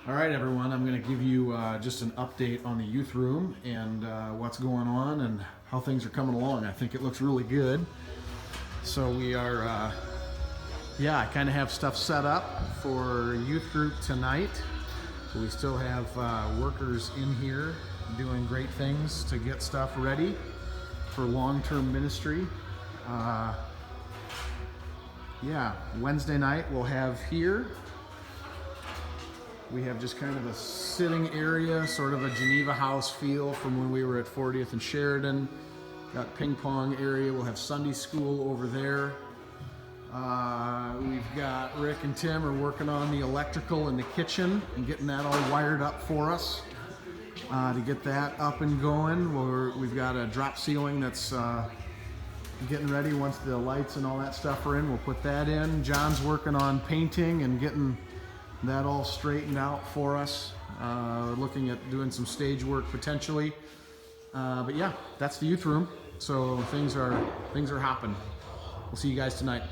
All right, everyone, I'm going to give you just an update on the youth room and what's going on and how things are coming along. I think it looks really good. So we are, I kind of have stuff set up for youth group tonight. So we still have workers in here doing great things to get stuff ready for long-term ministry. Wednesday night we'll have here. We have just kind of a sitting area, sort of a Geneva House feel from when we were at 40th and Sheridan. Got ping pong area. We'll have Sunday school over there. We've got Rick and Tim are working on the electrical in the kitchen and getting that all wired up for us to get that up and going. We've got a drop ceiling that's getting ready. Once the lights and all that stuff are in, we'll put that in. John's working on painting and getting that all straightened out for us. Looking at doing some stage work potentially. But yeah, that's the youth room. So things are hopping. We'll see you guys tonight.